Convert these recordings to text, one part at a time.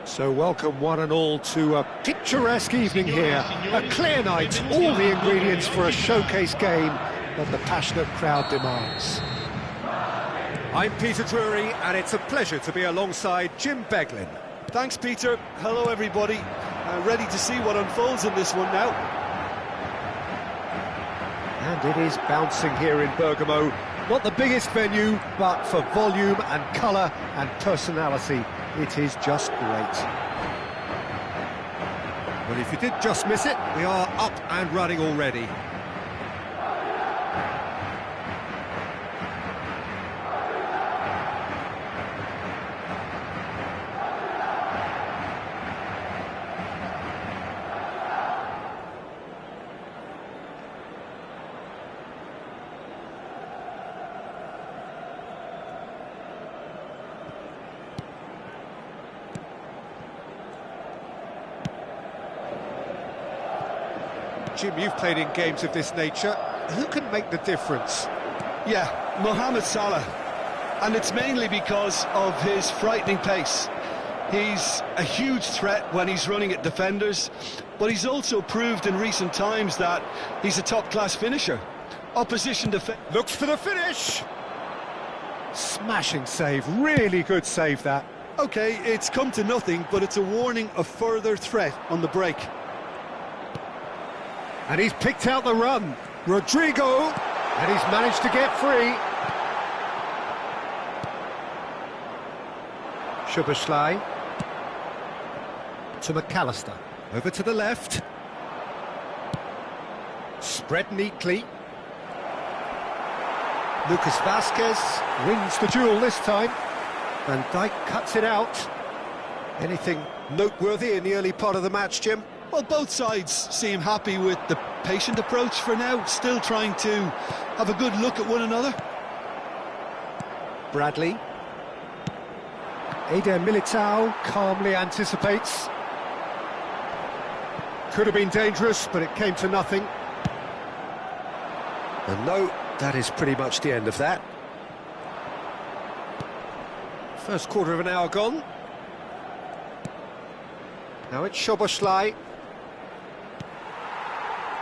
So welcome one and all to a picturesque evening here, a clear night, all the ingredients for a showcase game that the passionate crowd demands. I'm Peter Drury and it's a pleasure to be alongside Jim Beglin. Thanks Peter, hello everybody, ready to see what unfolds in this one now. And it is bouncing here in Bergamo, not the biggest venue, but for volume and colour and personality, it is just great. Well, if you did just miss it, we are up and running already. Jim, you've played in games of this nature. Who can make the difference? Yeah, Mohamed Salah. And it's mainly because of his frightening pace. He's a huge threat when he's running at defenders, but he's also proved in recent times that he's a top-class finisher. Opposition defense looks for the finish. Smashing save, really good save that. Okay, it's come to nothing, but it's a warning of further threat on the break. And he's picked out the run. Rodrigo, and he's managed to get free. Szoboszlai to McAllister. Over to the left. Spread neatly. Lucas Vasquez wins the duel this time. Van Dijk cuts it out. Anything noteworthy in the early part of the match, Jim? Well, both sides seem happy with the patient approach for now, still trying to have a good look at one another. Bradley. Eder Militao calmly anticipates. Could have been dangerous, but it came to nothing. And no, that is pretty much the end of that. First quarter of an hour gone. Now it's Szoboszlai.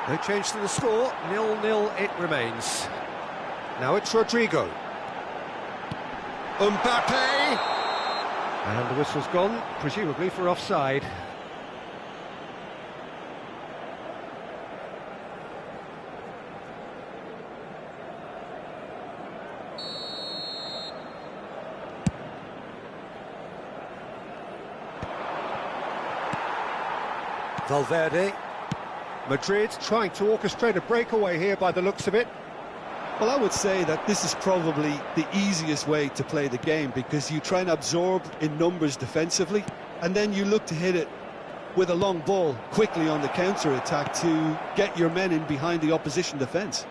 No change to the score, 0-0 it remains. Now it's Rodrigo. Mbappe! And the whistle's gone, presumably for offside. Valverde. Madrid trying to orchestrate a breakaway here by the looks of it. Well, I would say that this is probably the easiest way to play the game, because you try and absorb in numbers defensively, and then you look to hit it with a long ball quickly on the counter-attack to get your men in behind the opposition defence.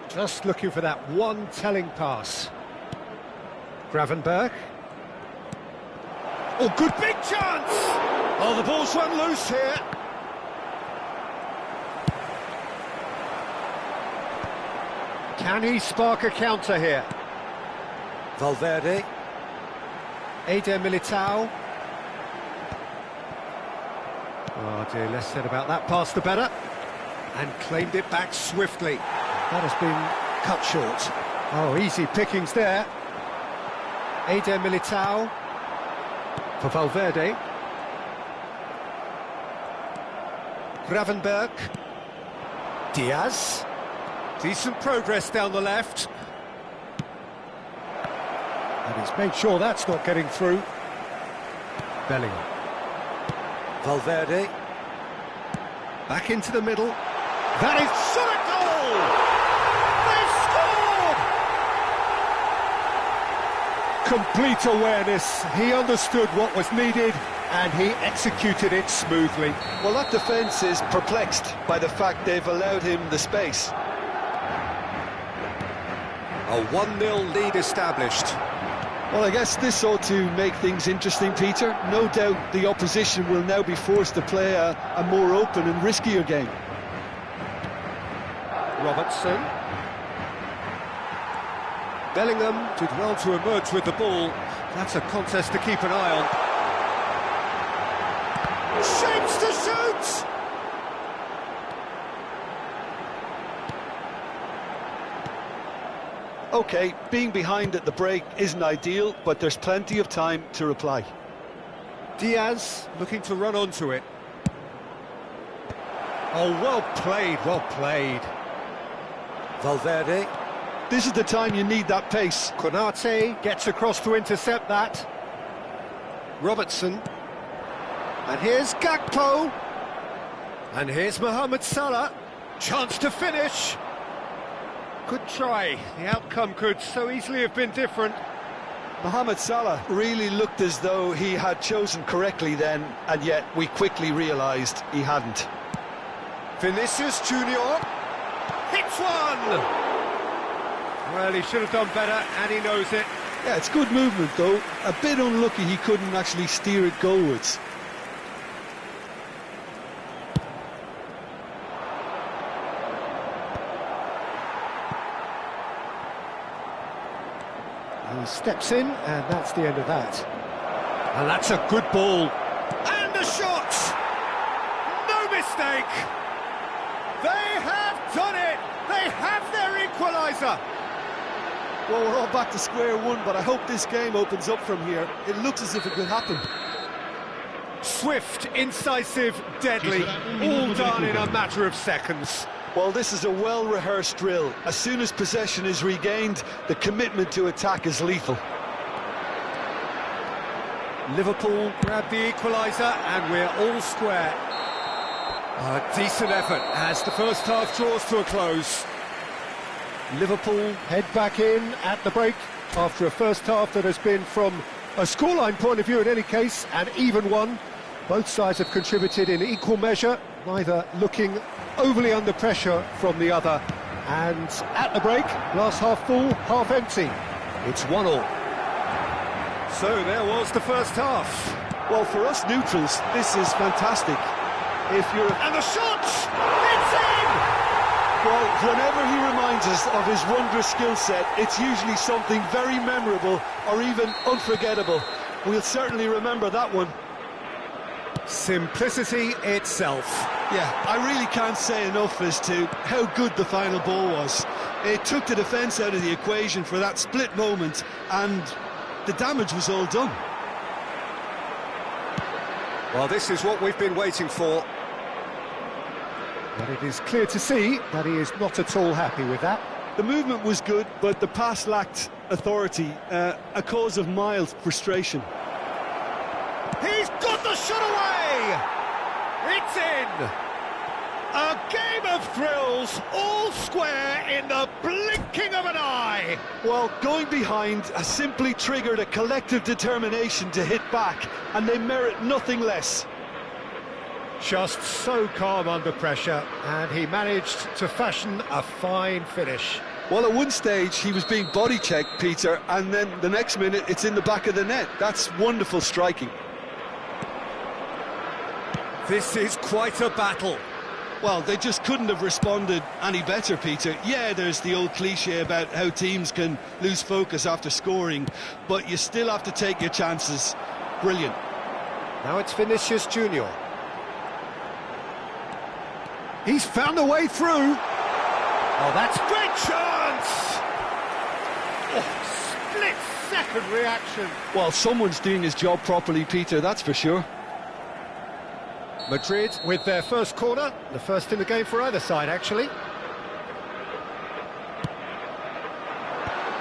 Just looking for that one telling pass. Gravenberch. Oh, good big chance! Oh, the ball's run loose here. Can he spark a counter here? Valverde. Eder Militao. Oh dear, less said about that pass the better. And claimed it back swiftly. That has been cut short. Oh, easy pickings there. Eder Militao. For Valverde. Gravenberch. Diaz. Decent progress down the left. And he's made sure that's not getting through. Bellingham. Valverde. Back into the middle. That is shot goal! They scored! Complete awareness. He understood what was needed and he executed it smoothly. Well, that defence is perplexed by the fact they've allowed him the space. A 1-0 lead established. Well, I guess this ought to make things interesting, Peter. No doubt the opposition will now be forced to play a more open and riskier game. Robertson. Bellingham did well to emerge with the ball. That's a contest to keep an eye on. Shapes to shoot! OK, being behind at the break isn't ideal, but there's plenty of time to reply. Diaz looking to run onto it. Oh, well played, well played. Valverde. This is the time you need that pace. Konate gets across to intercept that. Robertson. And here's Gakpo. And here's Mohamed Salah. Chance to finish. Good try. The outcome could so easily have been different. Mohamed Salah really looked as though he had chosen correctly then, and yet we quickly realised he hadn't. Vinicius Junior hits one! Well, he should have done better, and he knows it. Yeah, it's good movement though. A bit unlucky he couldn't actually steer it goalwards. He steps in, and that's the end of that. And that's a good ball. And the shot! No mistake! They have done it! They have their equaliser! Well, we're all back to square one, but I hope this game opens up from here. It looks as if it could happen. Swift, incisive, deadly, all done in a matter of seconds. Well, this is a well-rehearsed drill. As soon as possession is regained, the commitment to attack is lethal. Liverpool grab the equaliser, and we're all square. A decent effort as the first half draws to a close. Liverpool head back in at the break after a first half that has been, from a scoreline point of view in any case, an even one. Both sides have contributed in equal measure, neither looking overly under pressure from the other. And at the break, glass half full, half empty. It's 1-1. So there was the first half. Well, for us neutrals, this is fantastic. If you're... And the shot! It's in! Well, whenever he reminds us of his wondrous skill set, it's usually something very memorable or even unforgettable. We'll certainly remember that one. Simplicity itself. Yeah, I really can't say enough as to how good the final ball was. It took the defence out of the equation for that split moment, and the damage was all done. Well, this is what we've been waiting for. But it is clear to see that he is not at all happy with that. The movement was good, but the pass lacked authority, a cause of mild frustration. He's got the shot away! It's in! A game of thrills, all square in the blinking of an eye! Well, going behind has simply triggered a collective determination to hit back, and they merit nothing less. Just so calm under pressure, and he managed to fashion a fine finish. Well, at one stage he was being body-checked, Peter, and then the next minute it's in the back of the net. That's wonderful striking. This is quite a battle. Well, they just couldn't have responded any better, Peter. Yeah, there's the old cliche about how teams can lose focus after scoring, but you still have to take your chances. Brilliant. Now it's Vinicius Junior. He's found a way through. Oh, that's great chance! Oh, split-second reaction. Well, someone's doing his job properly, Peter, that's for sure. Madrid with their first corner, the first in the game for either side, actually.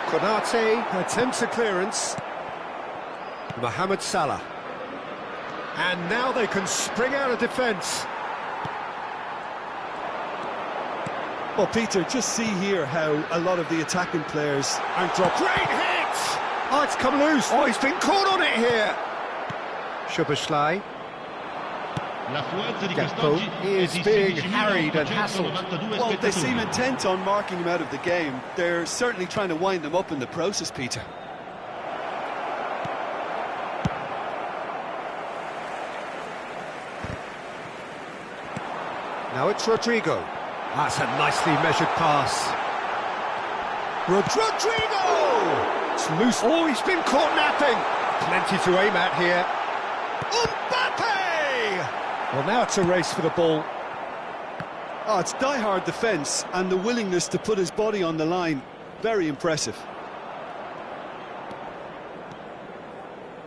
Konate attempts a clearance. Mohamed Salah. And now they can spring out of defence. Well, Peter, just see here how a lot of the attacking players aren't dropped. Great hit! Oh, it's come loose. Oh, he's been caught on it here. Szoboszlai. Gakpo is being harried and hassled. Well, they seem intent on marking him out of the game. They're certainly trying to wind him up in the process, Peter. Now it's Rodrigo. That's a nicely measured pass. Rodrigo! It's loose. Oh, he's been caught napping. Plenty to aim at here. Mbappe! Well, now it's a race for the ball. Oh, it's die-hard defence and the willingness to put his body on the line. Very impressive.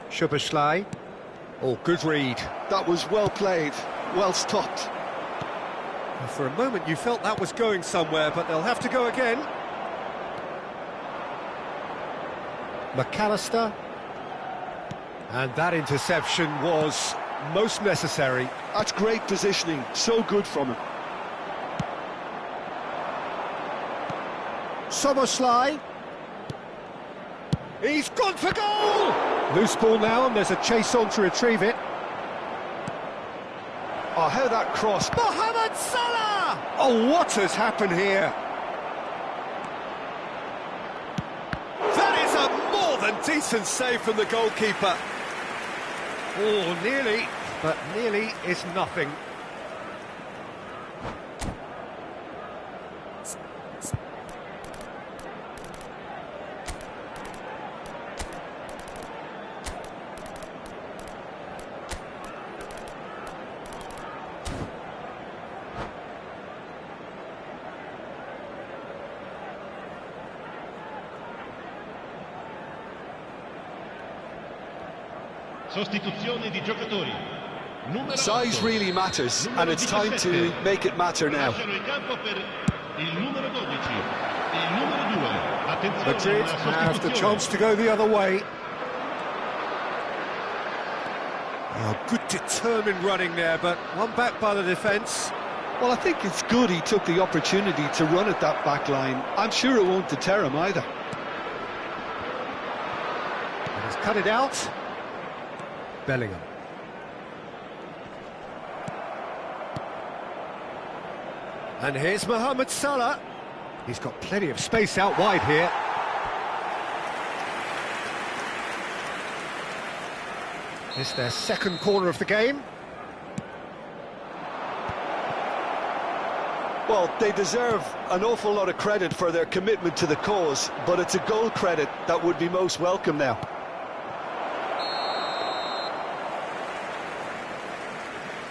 Szoboszlai. Oh, good read. That was well played, well stopped. For a moment you felt that was going somewhere, but they'll have to go again. McAllister. And that interception was most necessary. That's great positioning, so good from him. Szoboszlai. He's gone for goal! Loose ball now, and there's a chase on to retrieve it. Oh, how that cross. Mohamed Salah! Oh, what has happened here? That is a more than decent save from the goalkeeper. Oh, nearly, but nearly is nothing. Sostituzione di giocatori. Size really matters, and it's time to make it matter now. Madrid has the chance to go the other way. Oh, good determined running there, but one back by the defence. Well, I think it's good he took the opportunity to run at that back line. I'm sure it won't deter him either. And he's cut it out. Bellingham. And here's Mohamed Salah. He's got plenty of space out wide here. It's their second corner of the game. Well, they deserve an awful lot of credit for their commitment to the cause, but it's a goal credit that would be most welcome now.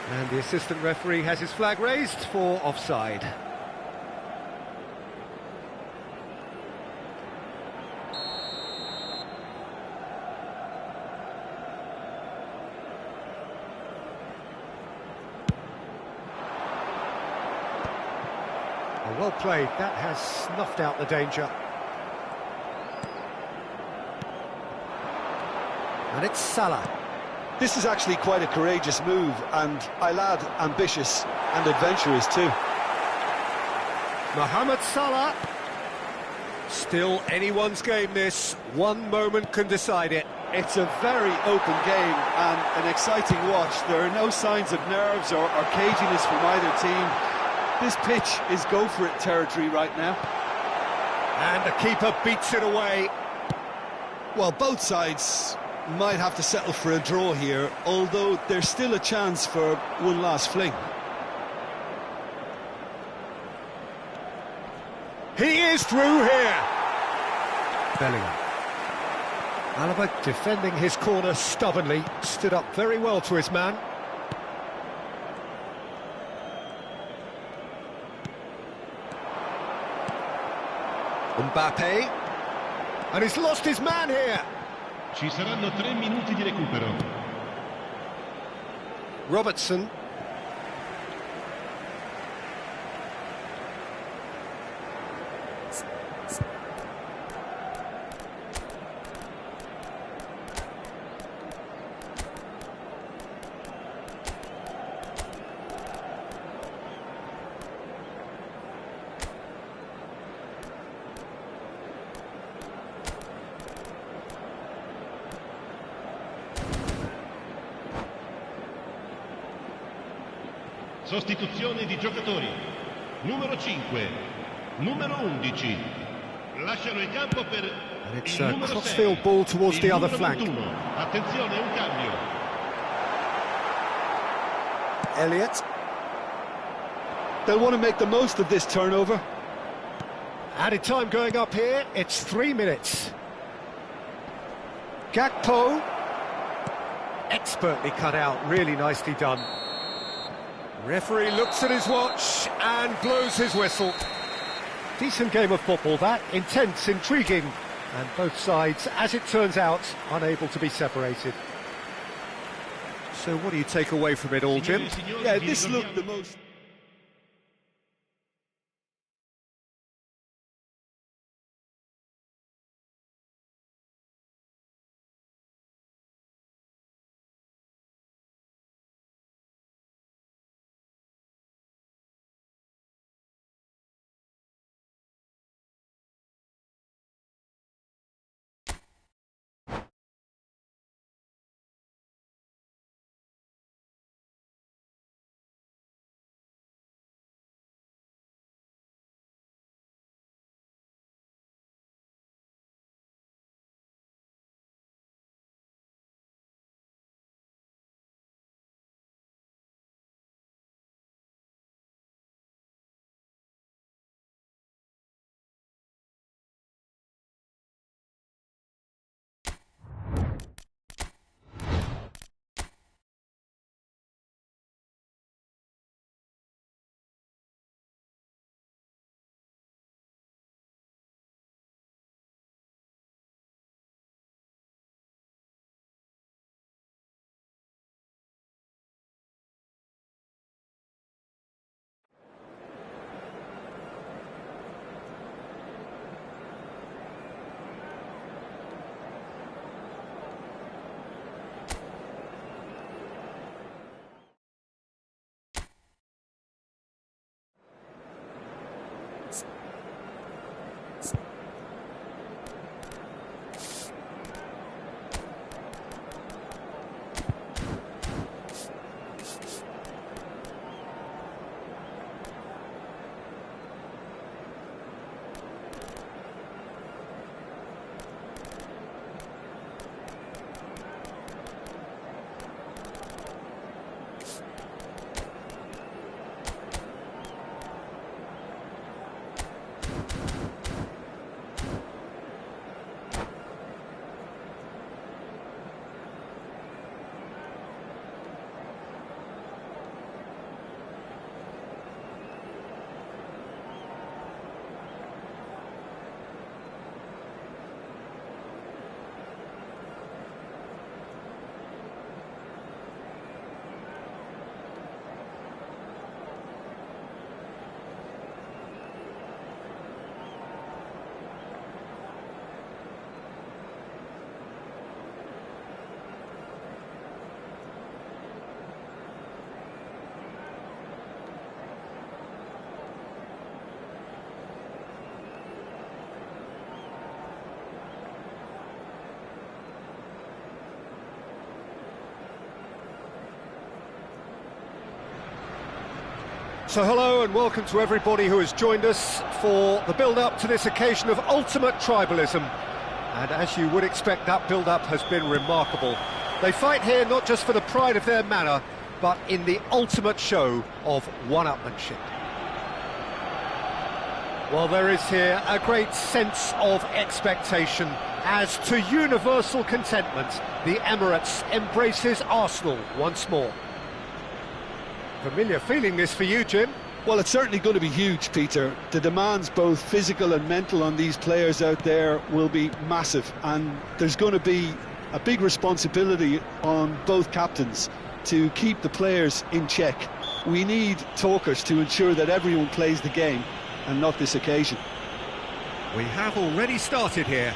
And the assistant referee has his flag raised for offside. Well played, that has snuffed out the danger. And it's Salah. This is actually quite a courageous move, and I'll add ambitious and adventurous too. Mohamed Salah. Still anyone's game this. One moment can decide it. It's a very open game and an exciting watch. There are no signs of nerves or caginess from either team. This pitch is go-for-it territory right now. And the keeper beats it away. Well, both sides might have to settle for a draw here, although there's still a chance for one last fling. He is through here. Bellingham. Alaba defending his corner stubbornly, stood up very well to his man. Mbappe, and he's lost his man here. Ci saranno 3 minuti di recupero. Robertson. Sostituzione di giocatori. Numero 5, numero 11. Lasciano il campo per And it's il a numero crossfield 6, ball towards the il other numero flank. 21. Attenzione, un cambio. Elliott. They'll want to make the most of this turnover. Added time going up here, it's 3 minutes. Gakpo. Expertly cut out, really nicely done. Referee looks at his watch and blows his whistle. Decent game of football that, intense, intriguing, and both sides, as it turns out, unable to be separated. So what do you take away from it all, Jim? Yeah, this looked the most... So hello and welcome to everybody who has joined us for the build-up to this occasion of ultimate tribalism. And as you would expect, that build-up has been remarkable. They fight here not just for the pride of their manor, but in the ultimate show of one-upmanship. Well, there is here a great sense of expectation as, to universal contentment, the Emirates embraces Arsenal once more. Familiar feeling this for you, Jim? Well, it's certainly going to be huge, Peter. The demands, both physical and mental, on these players out there will be massive, and there's going to be a big responsibility on both captains to keep the players in check. We need talkers to ensure that everyone plays the game, and not this occasion. We have already started here.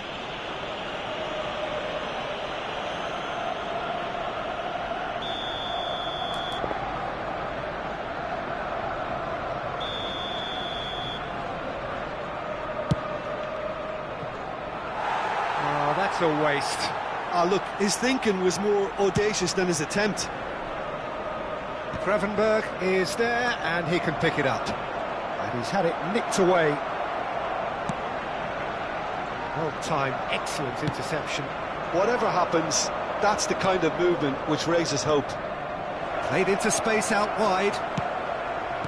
That's a waste. Look, his thinking was more audacious than his attempt. Gravenberg is there, and he can pick it up. And he's had it nicked away. Well-timed, excellent interception. Whatever happens, that's the kind of movement which raises hope. Played into space out wide.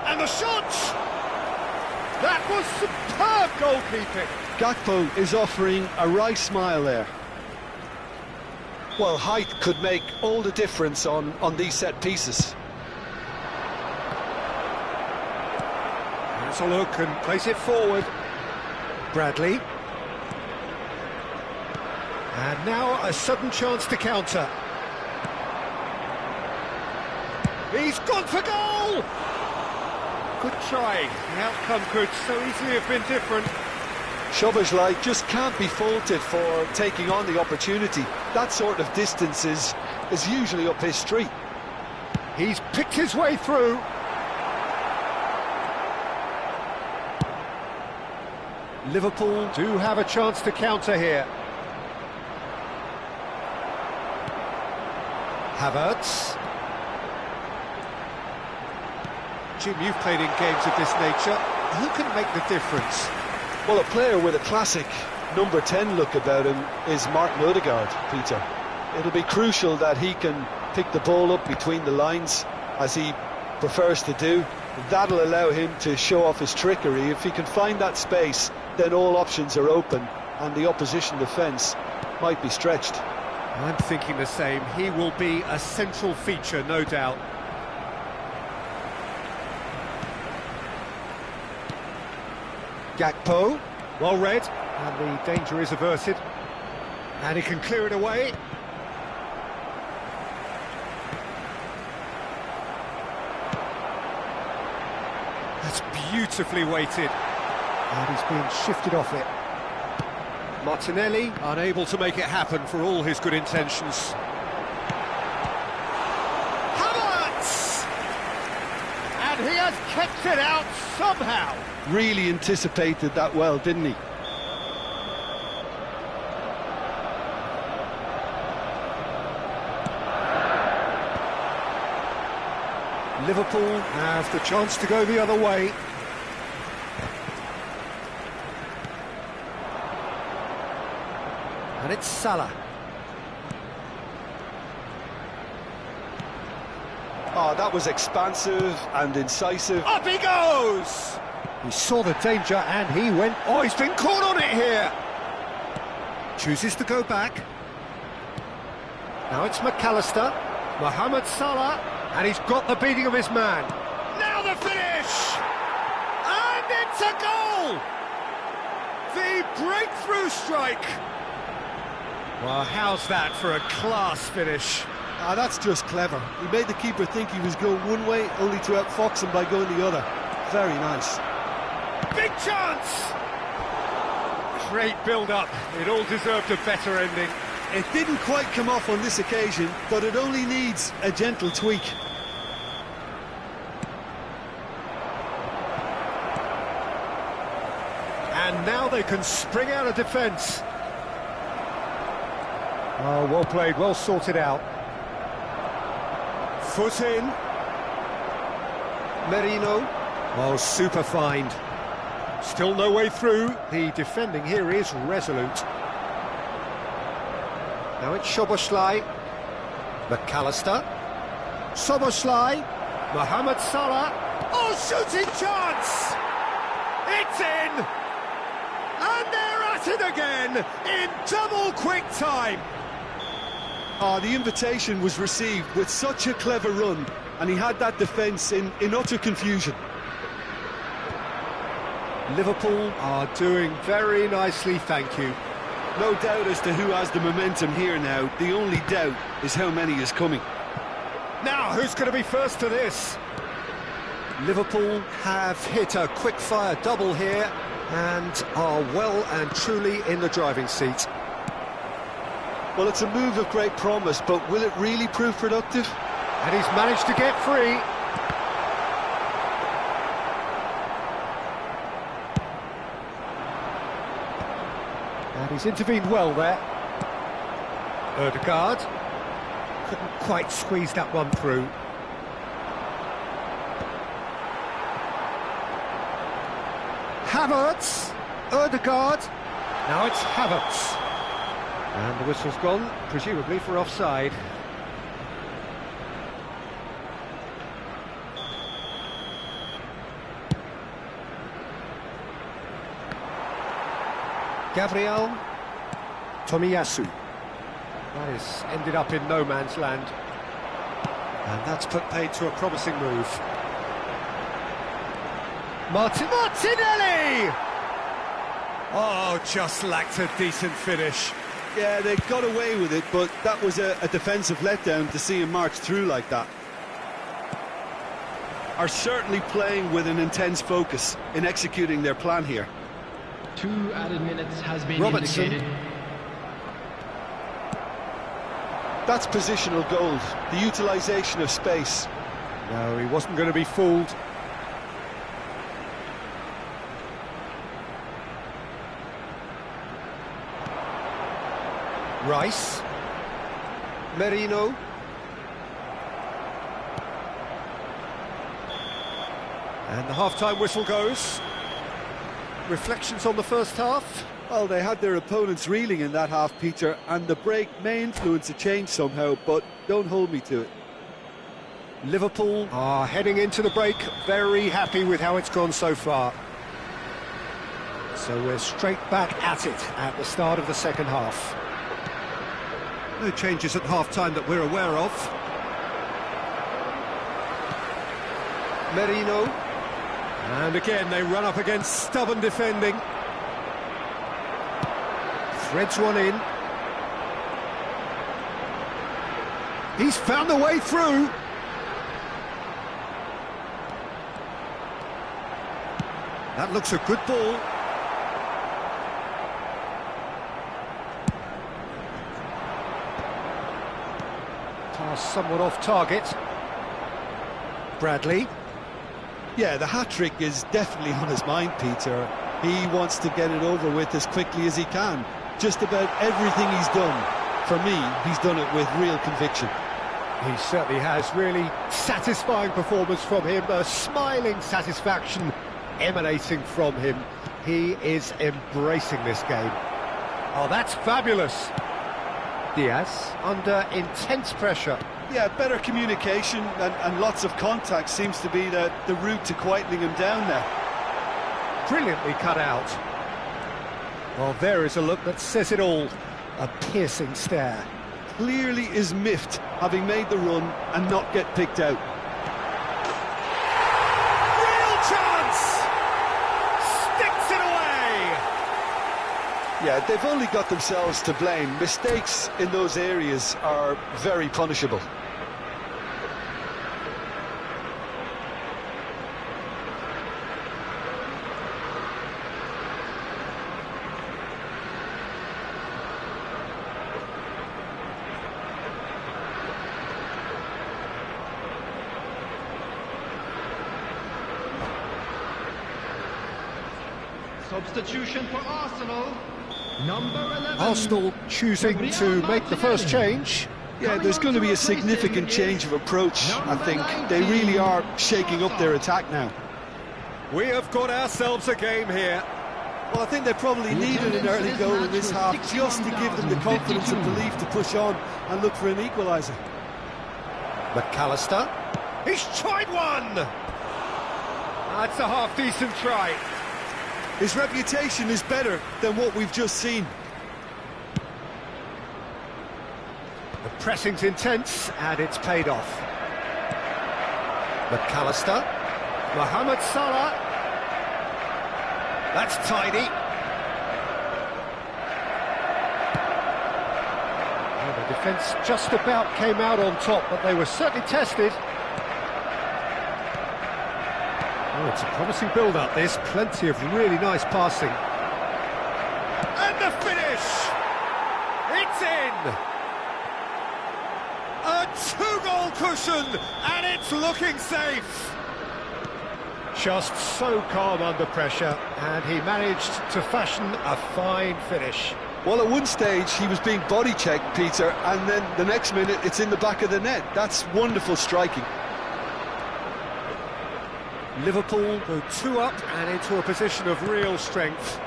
And the shot! That was superb goalkeeping. Gakpo is offering a wry smile there. Well, height could make all the difference on these set pieces. Wants a look and plays it forward. Bradley. And now a sudden chance to counter. He's gone for goal! Good try. The outcome could so easily have been different. Szoboszlai just can't be faulted for taking on the opportunity. That sort of distance is usually up his street. He's picked his way through. Liverpool do have a chance to counter here. Havertz. Jim, you've played in games of this nature. Who can make the difference? Well, a player with a classic number 10 look about him is Martin Odegaard, Peter. It'll be crucial that he can pick the ball up between the lines, as he prefers to do. That'll allow him to show off his trickery. If he can find that space, then all options are open, and the opposition defence might be stretched. I'm thinking the same. He will be a central feature, no doubt. Gakpo, well read, and the danger is averted. And he can clear it away. That's beautifully weighted. And he's being shifted off it. Martinelli, unable to make it happen for all his good intentions. Havertz! And he has kept it out somehow. Really anticipated that well, didn't he? Liverpool have the chance to go the other way. And it's Salah. Oh, that was expansive and incisive. Up he goes! He saw the danger and he went... Oh, he's been caught on it here! Chooses to go back. Now it's McAllister. Mohamed Salah. And he's got the beating of his man. Now the finish! And it's a goal! The breakthrough strike! Well, how's that for a class finish? Ah, that's just clever. He made the keeper think he was going one way, only to outfox him by going the other. Very nice. Big chance! Great build-up. It all deserved a better ending. It didn't quite come off on this occasion, but it only needs a gentle tweak. And now they can spring out of defence. Oh, well played, well sorted out. Foot in. Merino. Oh, super find. Still no way through. The defending here is resolute. Now it's Szoboszlai. McAllister. Szoboszlai. Mohamed Salah. Oh, shooting chance! It's in! And they're at it again in double quick time. Oh, the invitation was received with such a clever run, and he had that defence in utter confusion. Liverpool are doing very nicely, thank you. No doubt as to who has the momentum here now. The only doubt is how many is coming. Now, who's going to be first to this? Liverpool have hit a quick-fire double here and are well and truly in the driving seat. Well, it's a move of great promise, but will it really prove productive? And he's managed to get free. And he's intervened well there. Odegaard couldn't quite squeeze that one through. Havertz, Odegaard, now it's Havertz. And the whistle's gone, presumably for offside. Gabriel Tomiyasu. That has ended up in no man's land. And that's put paid to a promising move. Martinelli! Oh, just lacked a decent finish. Yeah, they got away with it, but that was a defensive letdown to see him march through like that. Are certainly playing with an intense focus in executing their plan here. 2 added minutes has been Robertson. indicated. That's positional gold, the utilisation of space. No, he wasn't going to be fooled. Rice. Merino. And the half-time whistle goes. Reflections on the first half? Well, they had their opponents reeling in that half, Peter, and the break may influence a change somehow, but don't hold me to it. Liverpool are heading into the break, very happy with how it's gone so far. So we're straight back at it at the start of the second half. No changes at half-time that we're aware of. Merino. And again, they run up against stubborn defending. Threads one in. He's found a way through. That looks a good ball. Pass somewhat off target. Bradley. Yeah, the hat-trick is definitely on his mind, Peter. He wants to get it over with as quickly as he can. Just about everything he's done, for me, he's done it with real conviction. He certainly has. Really satisfying performance from him. A smiling satisfaction emanating from him. He is embracing this game. Oh, that's fabulous. Diaz under intense pressure. Yeah, better communication and lots of contact seems to be the route to quietening him down now. Brilliantly cut out. Well, there is a look that says it all. A piercing stare. Clearly is miffed, having made the run and not get picked out. Real chance! Sticks it away! Yeah, they've only got themselves to blame. Mistakes in those areas are very punishable. Substitution for Arsenal. Number 11. Arsenal choosing to make the first change. Yeah, there's going to be a significant change of approach, I think. They really are shaking up their attack now. We have got ourselves a game here. Well, I think they probably needed an early goal in this half just to give them the confidence and belief to push on and look for an equaliser. McAllister. He's tried one! That's a half-decent try. His reputation is better than what we've just seen. The pressing's intense, and it's paid off. McAllister. Mohamed Salah. That's tidy. Well, the defence just about came out on top, but they were certainly tested. Oh, it's a promising build-up, this. Plenty of really nice passing. And the finish! It's in! A two-goal cushion, and it's looking safe! Just so calm under pressure, and he managed to fashion a fine finish. Well, at one stage, he was being body-checked, Peter, and then the next minute, it's in the back of the net. That's wonderful striking. Liverpool go 2 up and into a position of real strength.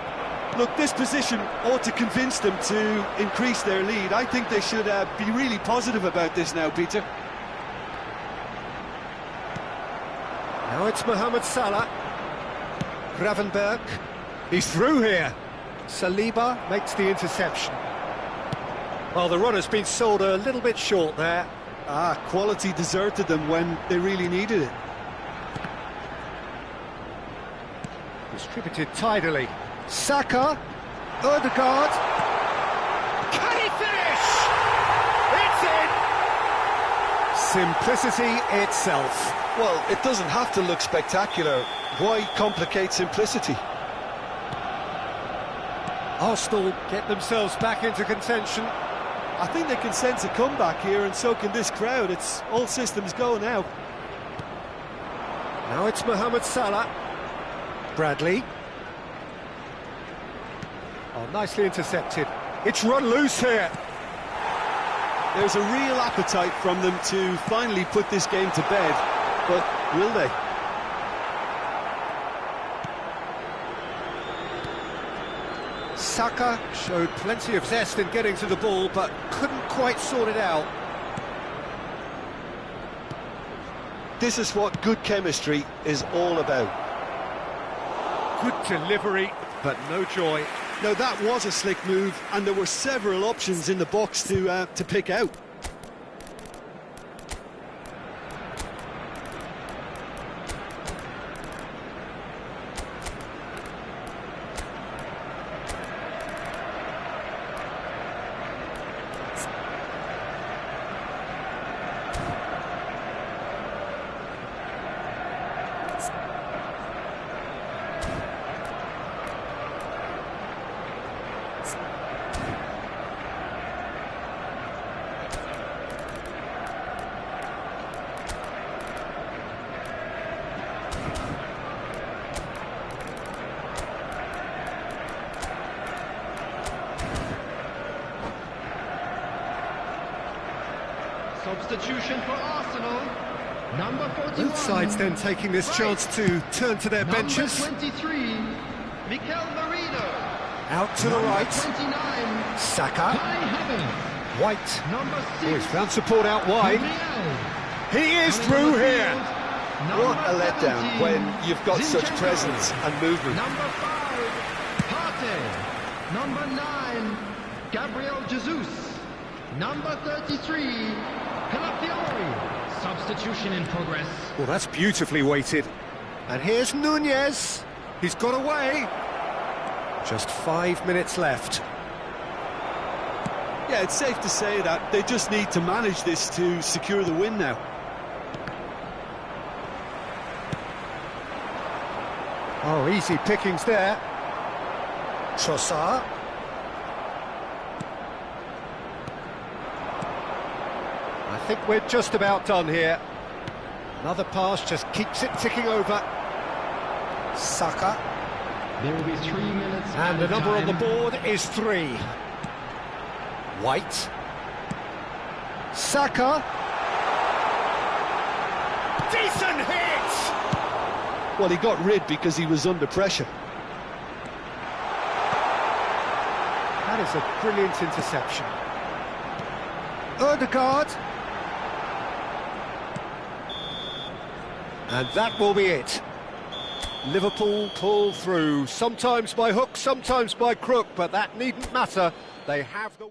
Look, this position ought to convince them to increase their lead. I think they should be really positive about this now, Peter. Now it's Mohamed Salah. Gravenberg. He's through here. Saliba makes the interception. Well, the runner's been sold a little bit short there. Quality deserted them when they really needed it. Distributed tidily. Saka, Odegaard. Can he finish? It's in! Simplicity itself. Well, it doesn't have to look spectacular. Why complicate simplicity? Arsenal get themselves back into contention. I think they can sense a comeback here, and so can this crowd. It's all systems go now. Now it's Mohamed Salah. Bradley. Oh, nicely intercepted. It's run loose here. There's a real appetite from them to finally put this game to bed, but will they? Saka showed plenty of zest in getting to the ball, but couldn't quite sort it out. This is what good chemistry is all about. Good delivery, but no joy. Now that was a slick move, and there were several options in the box to pick out. Substitution for Arsenal. Number 41. Both sides then taking this chance to turn to their benches. Number 23, Mikel Merino. Out to the right. 29, Saka. Kai Havertz. White. Number 6, Oh, he's found support out wide. Gabriel. He is through here. What a letdown when you've got such presence and movement. Number 5, Partey. Number 9, Gabriel Jesus. Number 33, Calafiori. Substitution in progress. Well, that's beautifully weighted. And here's Nunez. He's got away. Just 5 minutes left. Yeah, it's safe to say that they just need to manage this to secure the win now. Oh, easy pickings there. Trossard. I think we're just about done here. Another pass just keeps it ticking over. Saka. There will be 3 minutes. And the number on the time. board is 3. White. Saka. Decent hit! Well, he got rid because he was under pressure. That is a brilliant interception. Odegaard. And that will be it. Liverpool pull through, sometimes by hook, sometimes by crook, but that needn't matter. They have the...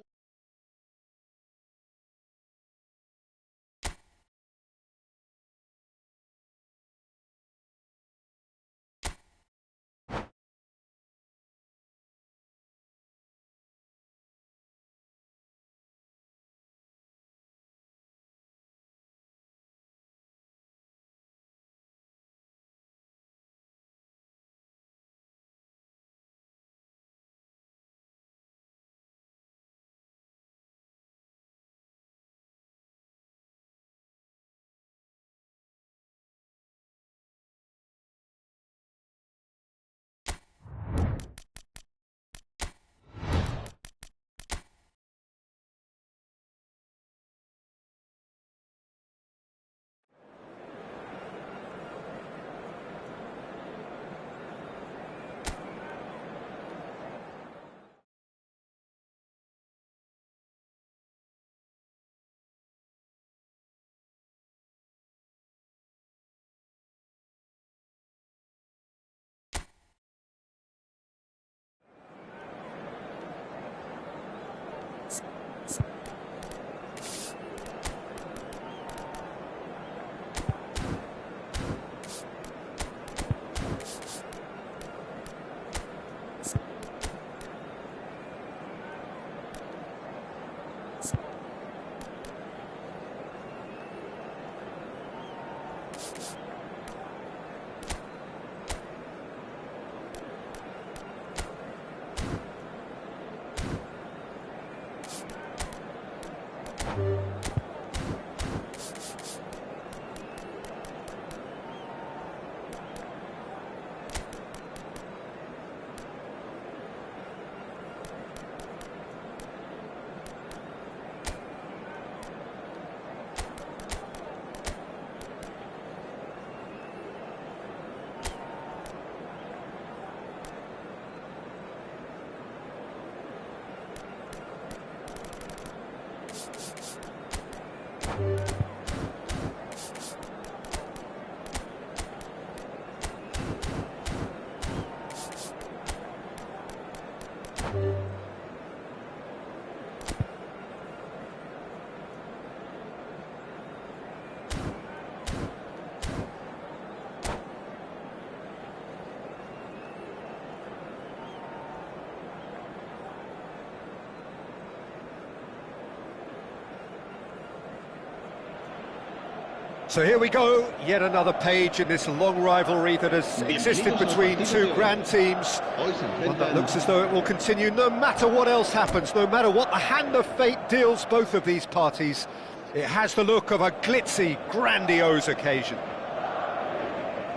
So here we go, yet another page in this long rivalry that has existed between two grand teams. One that looks as though it will continue no matter what else happens, no matter what the hand of fate deals both of these parties. It has the look of a glitzy, grandiose occasion.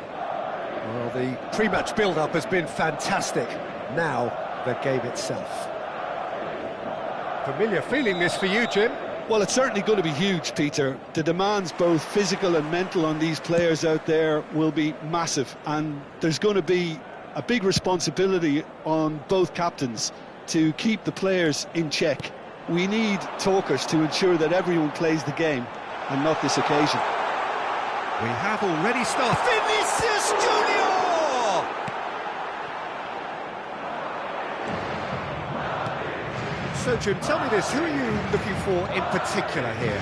Well, the pre-match build-up has been fantastic. Now, the game itself. Familiar feeling this for you, Jim? Well, it's certainly going to be huge, Peter. The demands, both physical and mental, on these players out there will be massive, and there's going to be a big responsibility on both captains to keep the players in check. We need talkers to ensure that everyone plays the game, and not this occasion. We have already started. Vinicius Junior! So, Jim, tell me this, who are you looking for in particular here?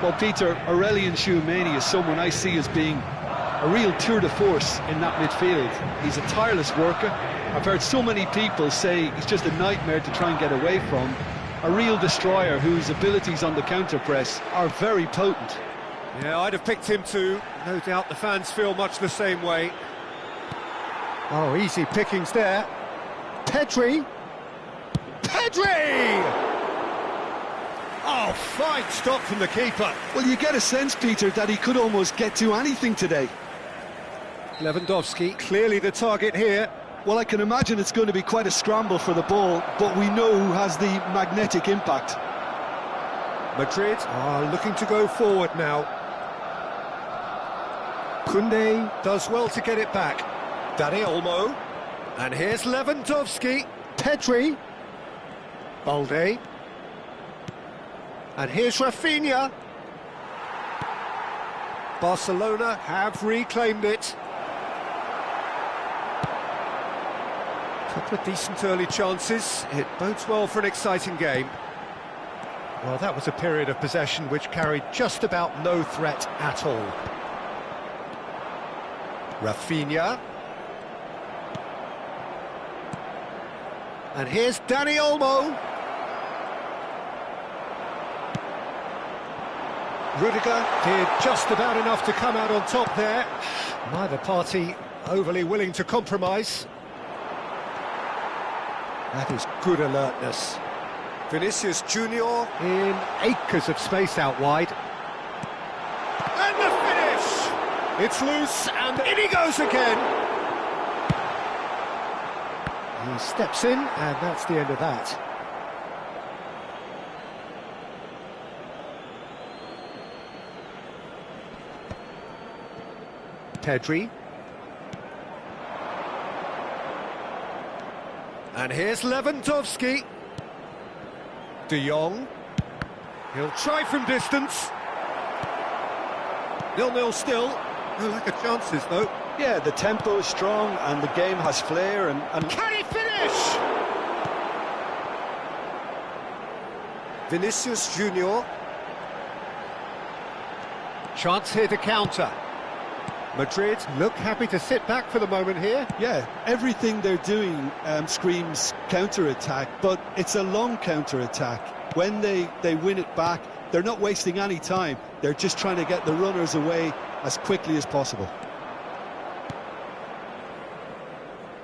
Well, Peter, Aurelien Tchouameni is someone I see as being a real tour de force in that midfield. He's a tireless worker. I've heard so many people say he's just a nightmare to try and get away from. A real destroyer whose abilities on the counter-press are very potent. Yeah, I'd have picked him too. No doubt the fans feel much the same way. Oh, easy pickings there. Pedri! Oh, fine stop from the keeper. Well, you get a sense, Peter, that he could almost get to anything today. Lewandowski, clearly the target here. Well, I can imagine it's going to be quite a scramble for the ball, but we know who has the magnetic impact. Madrid are looking to go forward now. Koundé does well to get it back. Dani Olmo. And here's Lewandowski. Pedri. Balde. And here's Rafinha. Barcelona have reclaimed it. Couple of decent early chances. It bodes well for an exciting game. Well, that was a period of possession which carried just about no threat at all. Rafinha. And here's Dani Olmo. Rudiger did just about enough to come out on top there. Neither party overly willing to compromise. That is good alertness. Vinicius Junior in acres of space out wide. And the finish! It's loose, and in he goes again. He steps in, and that's the end of that. Pedri. And here's Lewandowski. De Jong. He'll try from distance. 0-0 still. No lack of chances, though. Yeah, the tempo is strong and the game has flair and... Can he finish? Vinicius Junior. Chance here to counter. Madrid look happy to sit back for the moment here. Yeah, everything they're doing screams counter-attack, but it's a long counter-attack. When they win it back, they're not wasting any time. They're just trying to get the runners away as quickly as possible.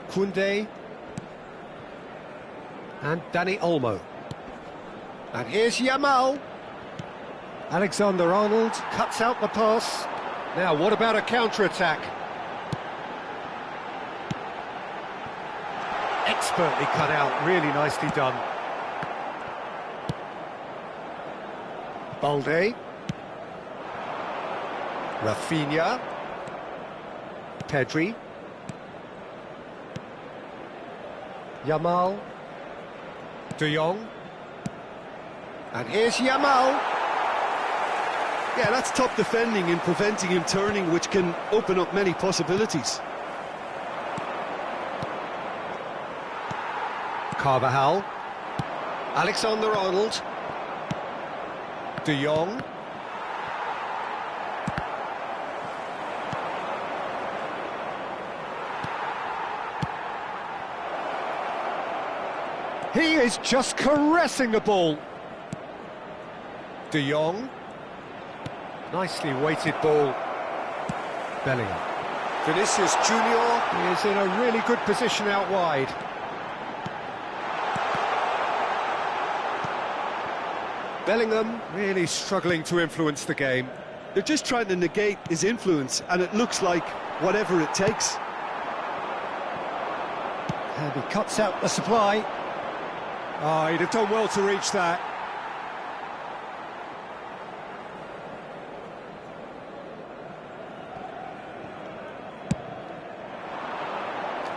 Koundé. And Dani Olmo. And here's Yamal. Alexander-Arnold cuts out the pass. Now, what about a counter-attack? Expertly cut out, really nicely done. Balde. Rafinha. Pedri. Yamal. De Jong. And here's Yamal. Yeah, that's top defending in preventing him turning, which can open up many possibilities. Carvajal. Alexander-Arnold. De Jong. He is just caressing the ball. De Jong. Nicely weighted ball. Bellingham. Vinicius Junior is in a really good position out wide. Bellingham really struggling to influence the game. They're just trying to negate his influence, and it looks like whatever it takes. And he cuts out the supply. Oh, he'd have done well to reach that.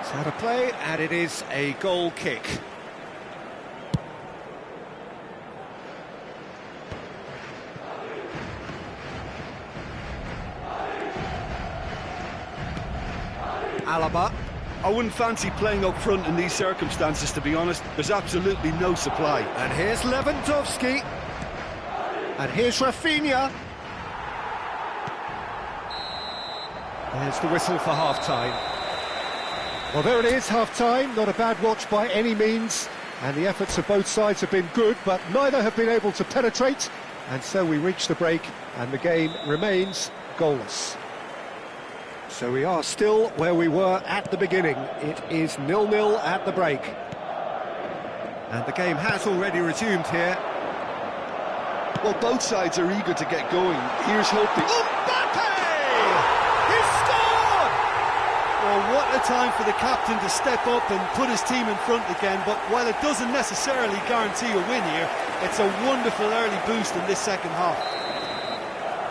It's out of play, and it is a goal kick. Alaba. I wouldn't fancy playing up front in these circumstances, to be honest. There's absolutely no supply. And here's Lewandowski. And here's Rafinha. There's the whistle for half-time. Well, there it is, half-time. Not a bad watch by any means. And the efforts of both sides have been good, but neither have been able to penetrate. And so we reach the break, and the game remains goalless. So we are still where we were at the beginning. It is 0-0 at the break. And the game has already resumed here. Well, both sides are eager to get going. Here's hoping. Mbappe! He's scored! Well, what a time for the captain to step up and put his team in front again. But while it doesn't necessarily guarantee a win here, it's a wonderful early boost in this second half.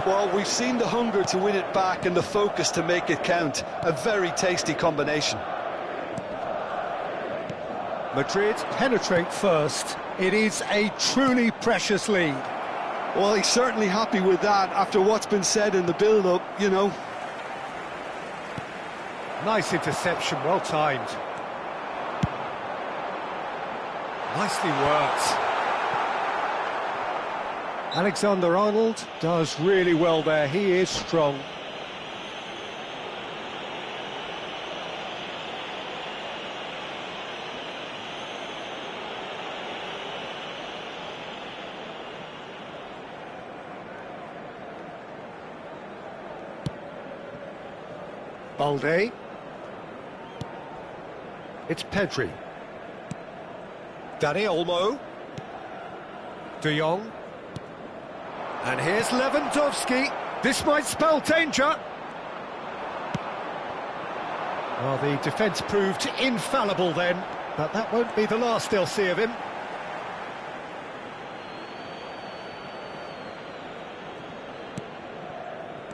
Well, we've seen the hunger to win it back and the focus to make it count. A very tasty combination. Madrid penetrate first. It is a truly precious lead. Well, he's certainly happy with that after what's been said in the build-up, you know. Nice interception, well timed. Nicely worked. Alexander-Arnold does really well there. He is strong. Balde. It's Pedri. Dani Olmo. De Jong. And here's Lewandowski. This might spell danger. Well, the defence proved infallible then, but that won't be the last they'll see of him.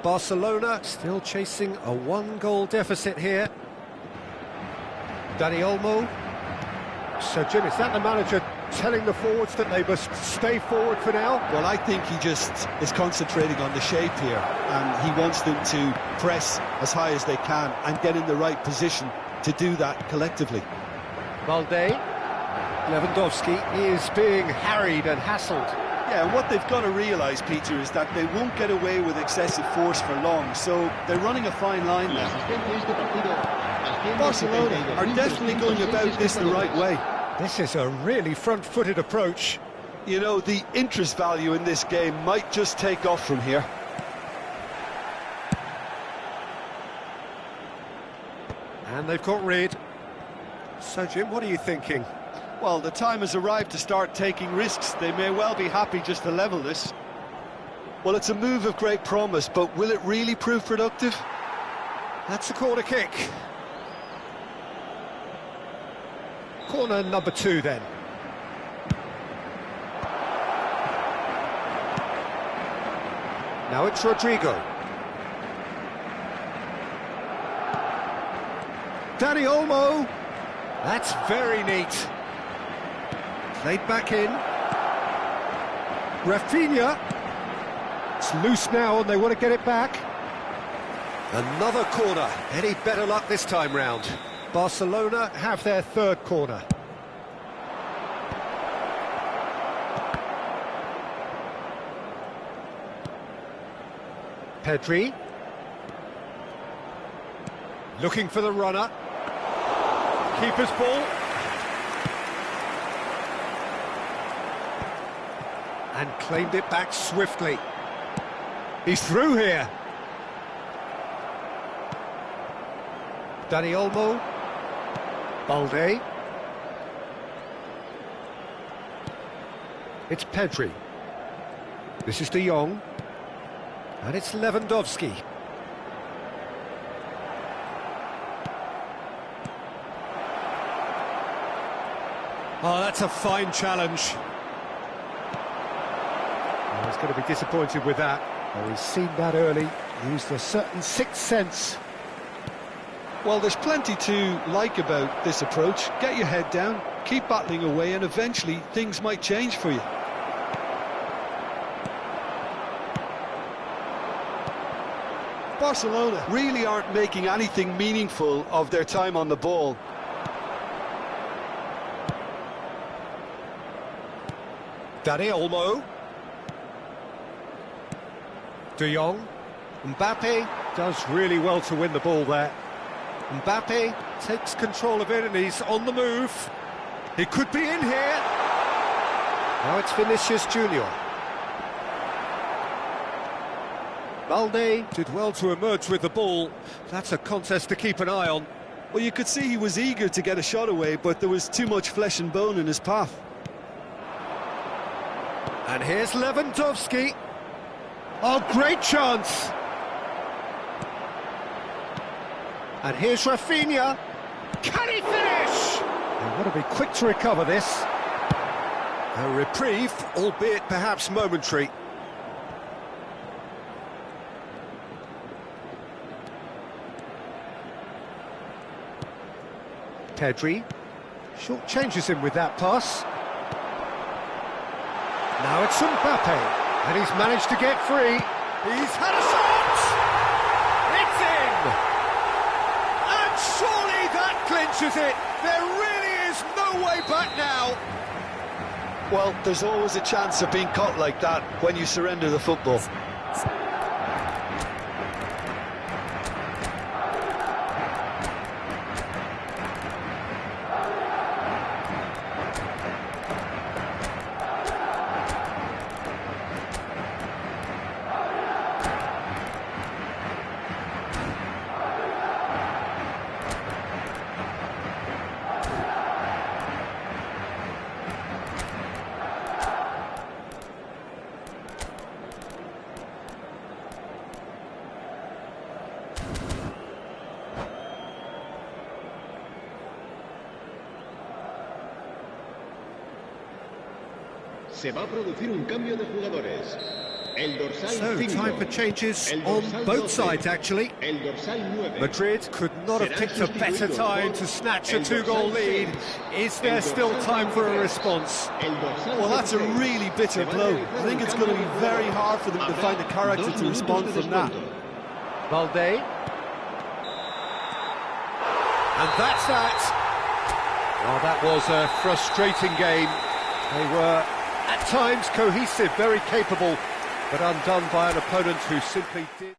Barcelona still chasing a one-goal deficit here. Dani Olmo. So, Jim, is that the manager telling the forwards that they must stay forward for now? Well, I think he just is concentrating on the shape here, and he wants them to press as high as they can and get in the right position to do that collectively. Balde. Lewandowski is being harried and hassled. Yeah, and what they've got to realise, Peter, is that they won't get away with excessive force for long, so they're running a fine line now. Barcelona are definitely going about this the right way. This is a really front-footed approach. You know, the interest value in this game might just take off from here. And they've got rid. So, Jim, what are you thinking? Well, the time has arrived to start taking risks. They may well be happy just to level this. Well, it's a move of great promise, but will it really prove productive? That's a corner kick. Corner number 2, then. Now it's Rodrigo. Dani Olmo. That's very neat. Played back in. Rafinha. It's loose now and they want to get it back. Another corner. Any better luck this time round? Barcelona have their third corner. Pedri. Looking for the runner. Keeper's ball. And claimed it back swiftly. He's through here. Dani Olmo. Balde. It's Pedri. This is De Jong. And it's Lewandowski. Oh, that's a fine challenge. Oh, he's going to be disappointed with that. Oh, he's seen that early, used a certain sixth sense. Well, there's plenty to like about this approach. Get your head down, keep battling away, and eventually things might change for you. Barcelona really aren't making anything meaningful of their time on the ball. Dani Olmo. De Jong. Mbappe does really well to win the ball there. Mbappe takes control of it and he's on the move. He could be in here. Now it's Vinicius Junior. Balde did well to emerge with the ball. That's a contest to keep an eye on. Well, you could see he was eager to get a shot away, but there was too much flesh and bone in his path. And here's Lewandowski. Oh, great chance. And here's Rafinha. Can he finish? They want to be quick to recover this. A reprieve, albeit perhaps momentary. Pedri. Short changes him with that pass. Now it's Mbappe, and he's managed to get free. He's had a shot! It's in! And surely that clinches it. There really is no way back now. Well, there's always a chance of being caught like that when you surrender the football. Se va a producir un cambio de jugadores. El dorsal So, 5. time for changes on both sides, actually. El dorsal 9. Madrid could not have picked a better time to snatch a two-goal lead. Is there still time for a response? Well, that's a really bitter blow. I think it's going to be very hard for them to find the character to respond from that. Balde. And that's that. Well, that was a frustrating game. They were, at times, cohesive, very capable, but undone by an opponent who simply did...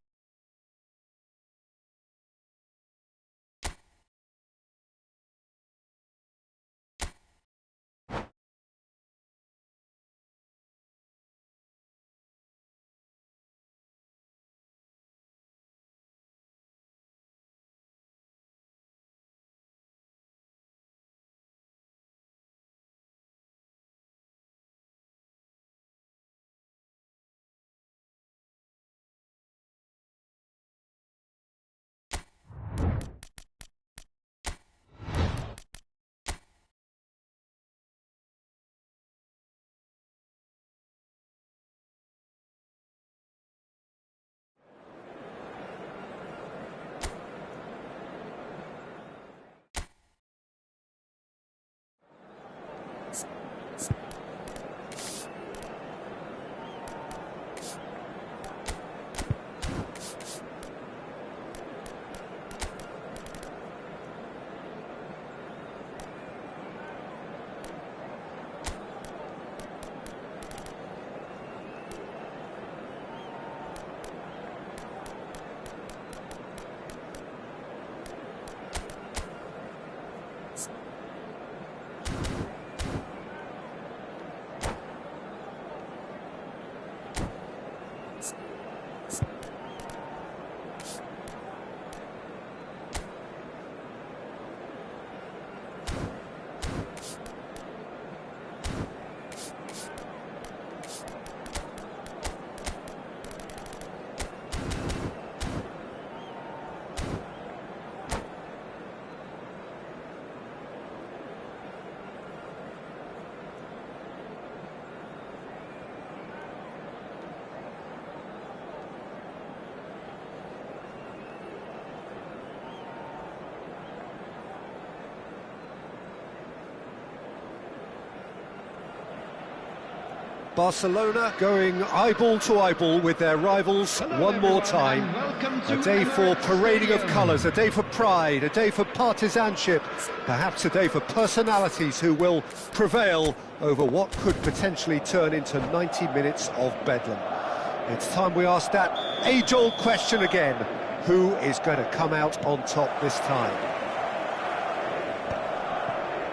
Barcelona going eyeball to eyeball with their rivals one more time. A day for parading of colours, a day for pride, a day for partisanship, perhaps a day for personalities who will prevail over what could potentially turn into 90 minutes of bedlam. It's time we ask that age-old question again. Who is going to come out on top this time?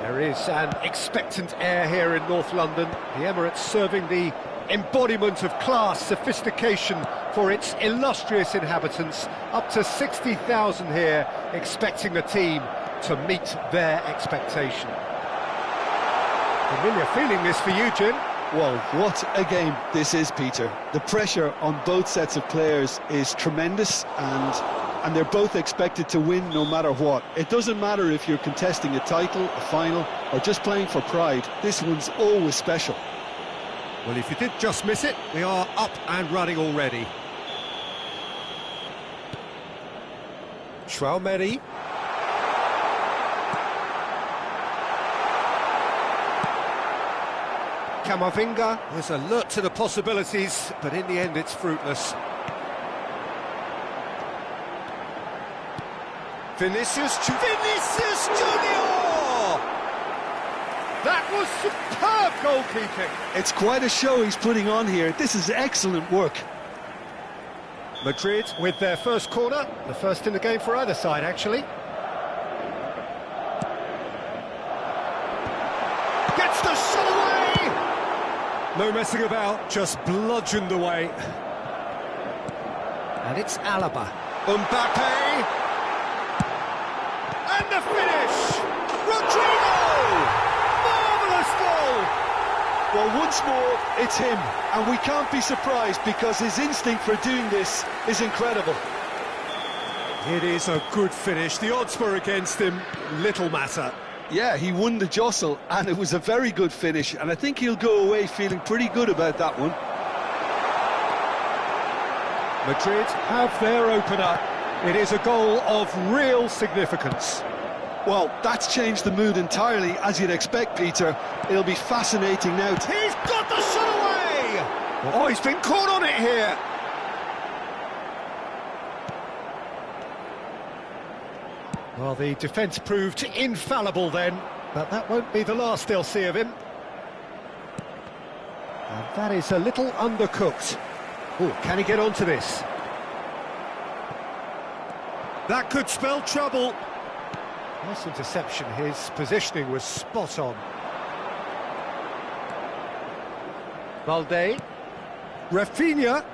There is an expectant air here in North London. The Emirates serving the embodiment of class, sophistication for its illustrious inhabitants. Up to 60,000 here, expecting the team to meet their expectation. Familiar feeling this for you, Jim? Well, what a game this is, Peter. The pressure on both sets of players is tremendous, and they're both expected to win no matter what. It doesn't matter if you're contesting a title, a final, or just playing for pride. This one's always special. Well, if you did just miss it, we are up and running already. Schwalmeri. Camavinga is alert to the possibilities, but in the end it's fruitless. Vinicius Junior! That was superb goalkeeping. It's quite a show he's putting on here. This is excellent work. Madrid with their first corner, the first in the game for either side, actually. Gets the shot away! No messing about, just bludgeoned away. And it's Alaba. Mbappe! And the finish! Rodrigo! Marvellous goal! Well, once more, it's him, and we can't be surprised because his instinct for doing this is incredible. It is a good finish. The odds were against him, little matter. Yeah, he won the jostle, and it was a very good finish, and I think he'll go away feeling pretty good about that one. Madrid have their opener. It is a goal of real significance. Well, that's changed the mood entirely, as you'd expect, Peter. It'll be fascinating now. He's got the shot away! Oh, he's been caught on it here. Well, the defence proved infallible then, but that won't be the last they'll see of him. And that is a little undercooked. Oh, can he get onto this? That could spell trouble. Nice interception, his positioning was spot on. Valde. Rafinha.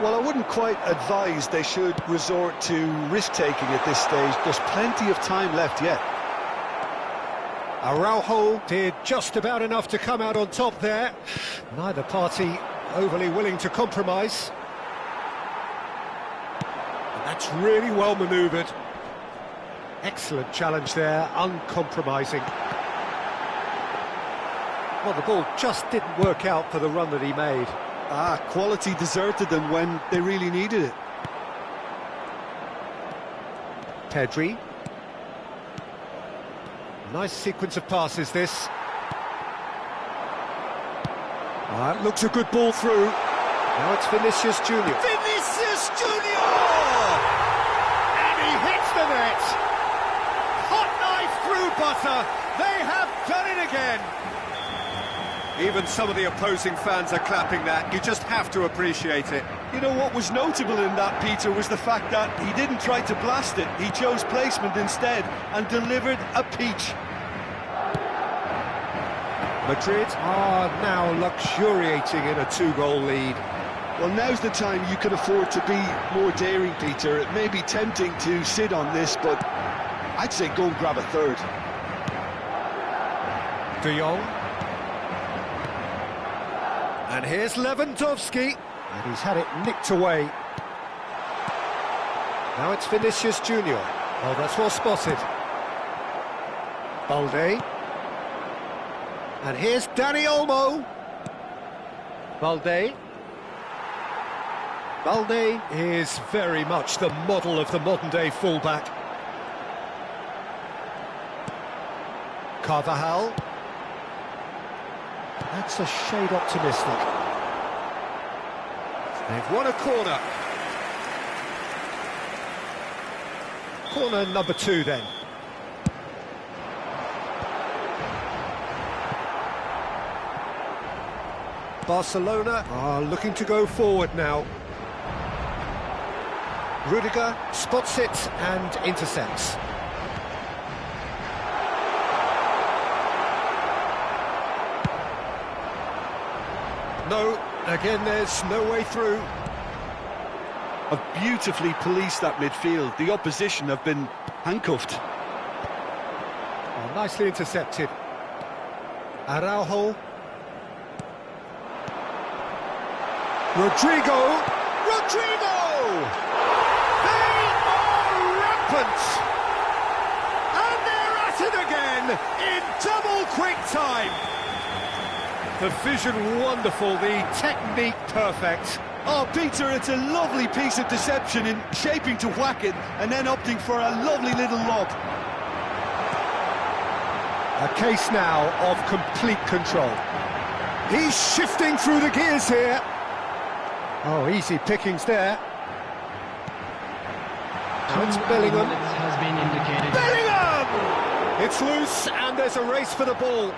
Well, I wouldn't quite advise they should resort to risk-taking at this stage. There's plenty of time left yet. Araujo did just about enough to come out on top there. Neither party overly willing to compromise. And that's really well manoeuvred. Excellent challenge there, uncompromising. Well, the ball just didn't work out for the run that he made. Quality deserted them when they really needed it. Pedri. Nice sequence of passes, this. That looks a good ball through. Now it's Vinicius Junior. Vinicius Junior! And he hits the net. Hot knife through butter. They have done it again. Even some of the opposing fans are clapping that. You just have to appreciate it. You know what was notable in that, Peter, was the fact that he didn't try to blast it. He chose placement instead and delivered a peach. Madrid are now luxuriating in a two-goal lead. Well, now's the time you can afford to be more daring, Peter. It may be tempting to sit on this, but I'd say go and grab a third. De Jong. And here's Lewandowski. And he's had it nicked away. Now it's Vinicius Junior. Oh, that's well spotted. Balde. And here's Dani Olmo. Balde. Balde is very much the model of the modern-day fullback. Carvajal. That's a shade optimistic. They've won a corner. Corner number 2 then. Barcelona are looking to go forward now. Rudiger spots it and intercepts. No, again there's no way through. Have beautifully policed that midfield. The opposition have been handcuffed. Oh, nicely intercepted. Araujo. Rodrigo! They are rampant! And they're at it again in double quick time! The vision wonderful, the technique perfect. Oh, Peter, it's a lovely piece of deception in shaping to whack it and then opting for a lovely little lob. A case now of complete control. He's shifting through the gears here. Oh, easy pickings there. Now it's Bellingham. Has been indicated. Bellingham! It's loose and there's a race for the ball.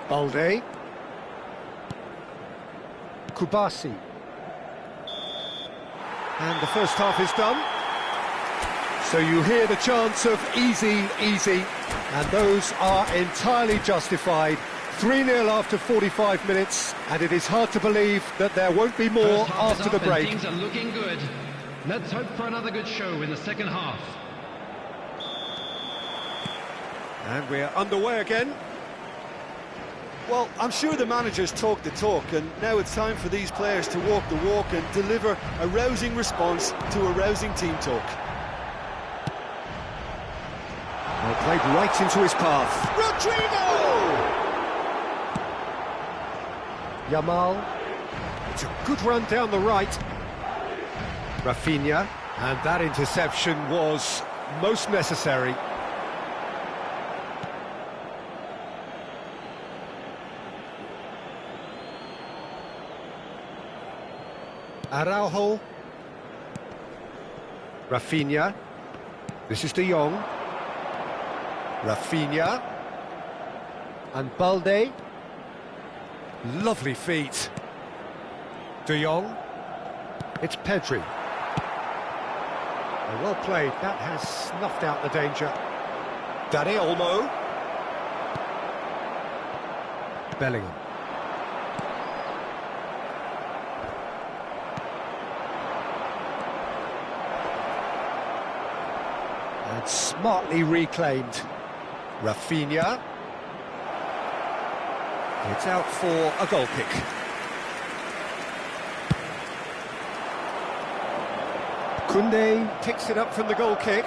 Balde. Kubasi. And the first half is done. So you hear the chants of easy, easy, and those are entirely justified. 3-0 after 45 minutes, and it is hard to believe that there won't be more after the break. Things are looking good. Let's hope for another good show in the second half. And we're underway again. Well, I'm sure the managers talk the talk, and now it's time for these players to walk the walk and deliver a rousing response to a rousing team talk. Well, played right into his path. Rodrigo! Yamal. It's a good run down the right. Rafinha. And that interception was most necessary. Araujo. Rafinha. This is De Jong. Rafinha. And Balde. Lovely feet. De Jong. It's Pedri. Well played. That has snuffed out the danger. Dani Olmo. Bellingham. And smartly reclaimed. Rafinha. It's out for a goal kick. Koundé picks it up from the goal kick.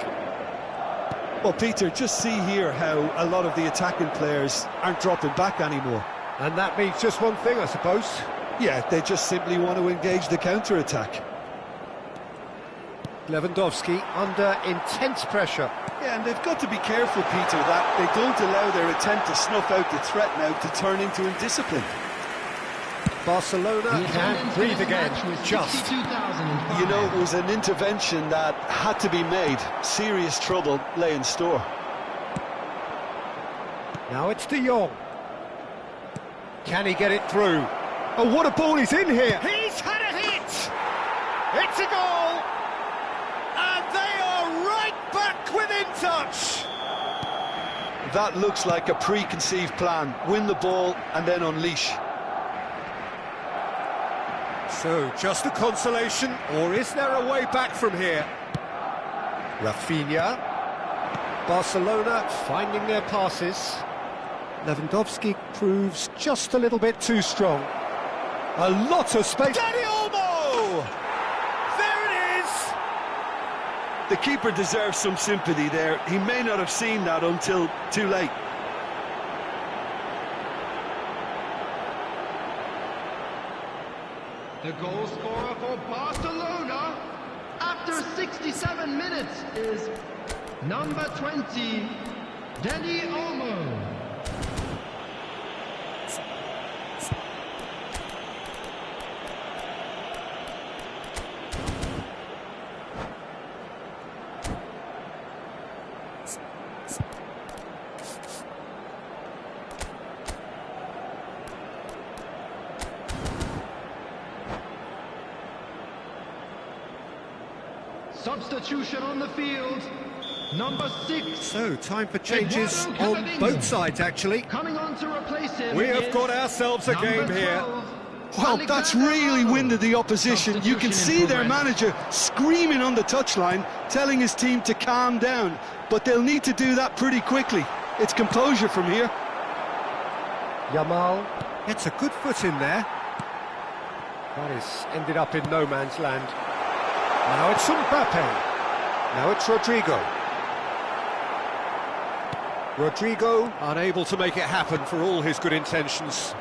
Well, Peter, just see here how a lot of the attacking players aren't dropping back anymore. And that means just one thing, I suppose. Yeah, they just simply want to engage the counter-attack. Lewandowski under intense pressure. Yeah, and they've got to be careful, Peter, that they don't allow their attempt to snuff out the threat now to turn into indiscipline. Barcelona can breathe again, just. You know, it was an intervention that had to be made. Serious trouble lay in store. Now it's De Jong. Can he get it through? Oh, what a ball he's in here! He's had a hit! It's a goal! And they are right back within touch! That looks like a preconceived plan. Win the ball and then unleash. So, just a consolation, or is there a way back from here? Rafinha. Barcelona finding their passes. Lewandowski proves just a little bit too strong. A lot of space. Dani Olmo! There it is! The keeper deserves some sympathy there. He may not have seen that until too late. The goal scorer for Barcelona after 67 minutes is number 20, Danny Olmo. Substitution on the field, number 6. So, time for changes on both sides, actually. Coming on to replace him. We have got ourselves a game here. Well, that's really winded the opposition. You can see their manager screaming on the touchline, telling his team to calm down. But they'll need to do that pretty quickly. It's composure from here. Yamal gets a good foot in there. That is ended up in no man's land. Now it's Mbappe. Now it's Rodrigo. Rodrigo unable to make it happen for all his good intentions.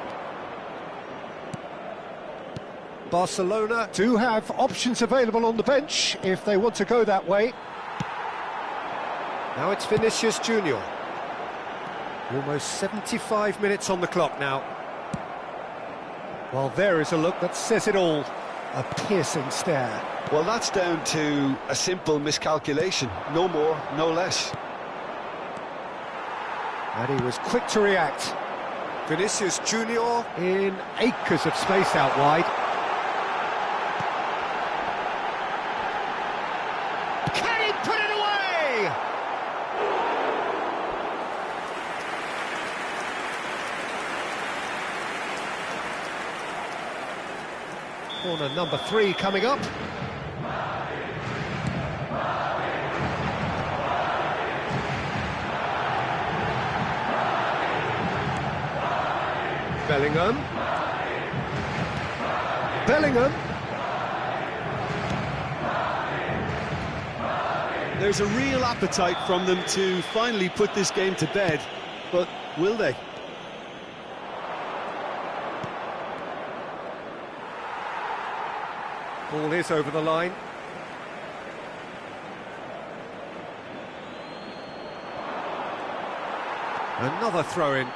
Barcelona do have options available on the bench if they want to go that way. Now it's Vinicius Junior. Almost 75 minutes on the clock now. Well, there is a look that says it all. A piercing stare. Well, that's down to a simple miscalculation. No more, no less. And he was quick to react. Vinicius Junior in acres of space out wide. Can he put it away? Corner number 3 coming up. Bellingham. There's a real appetite from them to finally put this game to bed, but will they? Ball is over the line. Another throw-in.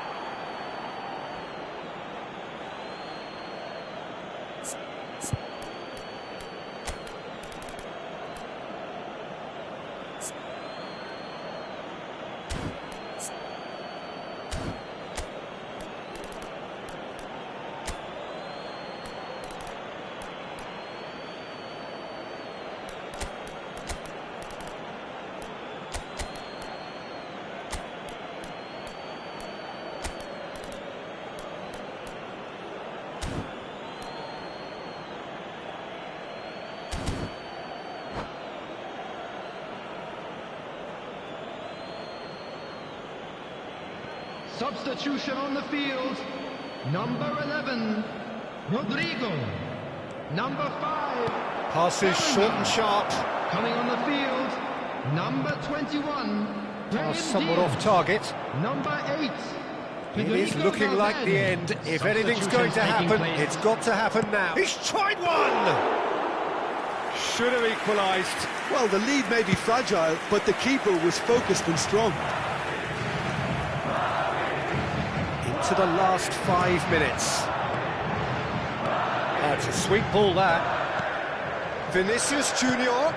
Substitution on the field, number 11, Rodrigo. Number 5, Passes short and sharp. coming on the field, number 21, Pass somewhat off target. number 8. It is looking like the end. If anything's going to happen, it's got to happen now. He's tried one! Should have equalised. Well, the lead may be fragile, but the keeper was focused and strong. To the last 5 minutes. That's a sweet ball, that. Vinicius Junior.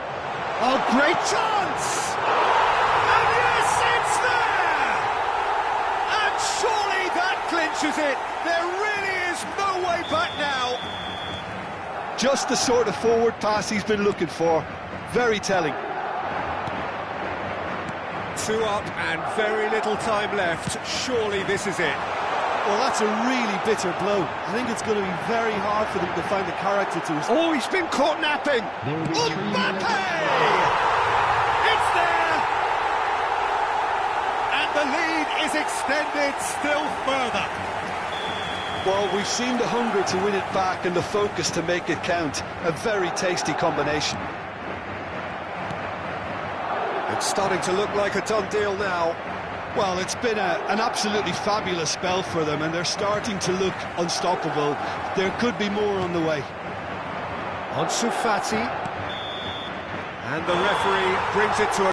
Oh, great chance! And yes, it's there! And surely that clinches it. There really is no way back now. Just the sort of forward pass he's been looking for. Very telling. 2 up and very little time left. Surely this is it. Well, that's a really bitter blow. I think it's going to be very hard for them to find the character to... Oh, he's been caught napping! Mbappe! It's there! And the lead is extended still further. Well, we've seen the hunger to win it back and the focus to make it count. A very tasty combination. It's starting to look like a done deal now. Well, it's been an absolutely fabulous spell for them, and they're starting to look unstoppable. There could be more on the way. Ansu Fati. And the referee brings it to a